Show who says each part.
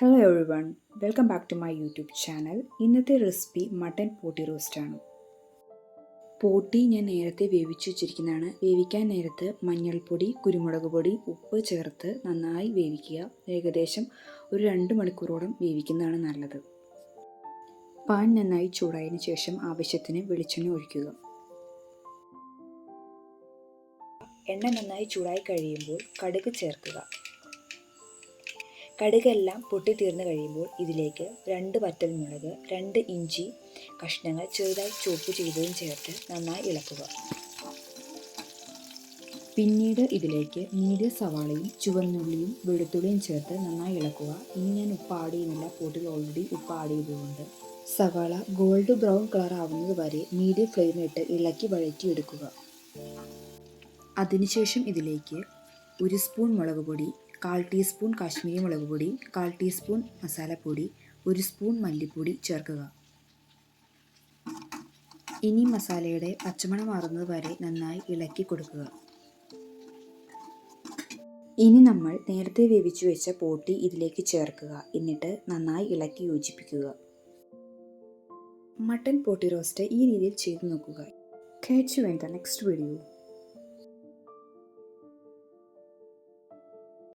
Speaker 1: Hello everyone, welcome back to my YouTube channel. ഇന്നത്തെ recipe mutton പോട്ടി റോസ്റ്റാണ്. പോട്ടി ഞാൻ നേരത്തെ വേവിച്ചു വെച്ചിരിക്കുന്നതാണ്. വേവിക്കാൻ നേരത്ത് മഞ്ഞൾപ്പൊടി, കുരുമുളക് പൊടി, ഉപ്പ് ചേർത്ത് നന്നായി വേവിക്കുക. ഏകദേശം ഒരു 2 മണിക്കൂറോളം വേവിക്കുന്നതാണ് നല്ലത്. പാൻ നന്നായി ചൂടായതിനു ശേഷം ആവശ്യത്തിന് വെളിച്ചെണ്ണ ഒഴിക്കുക. എണ്ണ നന്നായി ചൂടായി കഴിയുമ്പോൾ കടുക് ചേർക്കുക. കടുകെല്ലാം പൊട്ടിത്തീർന്ന് കഴിയുമ്പോൾ ഇതിലേക്ക് 2 വറ്റൽമുളക്, 2 ഇഞ്ചി കഷ്ണങ്ങൾ ചെറുതായി ചോപ്പ് ചെയ്തതും ചേർത്ത് നന്നായി ഇളക്കുക. പിന്നീട് ഇതിലേക്ക് നീല സവാളയും ചുവന്നുള്ളിയും വെളുത്തുള്ളിയും ചേർത്ത് നന്നായി ഇളക്കുക. ഇനി ഞാൻ ഉപ്പ് ആഡ് ചെയ്യുന്നില്ല, പോട്ടിൽ ഓൾറെഡി ഉപ്പ് ആഡ് ചെയ്തുകൊണ്ട്. സവാള ഗോൾഡ് ബ്രൗൺ കളർ ആവുന്നത് വരെ മീഡിയം ഫ്ലെയിമിലിട്ട് ഇളക്കി വഴറ്റിയെടുക്കുക. അതിനുശേഷം ഇതിലേക്ക് 1 സ്പൂൺ മുളക് പൊടി, 1/4 ടീസ്പൂൺ കാശ്മീരി മുളക് പൊടി, 1/4 ടീസ്പൂൺ മസാലപ്പൊടി, 1 സ്പൂൺ മല്ലിപ്പൊടി ചേർക്കുക. ഇനി മസാലയുടെ പച്ചമണം മാറുന്നത് വരെ നന്നായി ഇളക്കി കൊടുക്കുക. ഇനി നമ്മൾ നേരത്തെ വേവിച്ചു വെച്ച പോട്ടി ഇതിലേക്ക് ചേർക്കുക. എന്നിട്ട് നന്നായി ഇളക്കി യോജിപ്പിക്കുക. മട്ടൻ പോട്ടി റോസ്റ്റ് ഈ രീതിയിൽ ചെയ്തു നോക്കുക. Catch you in the next video.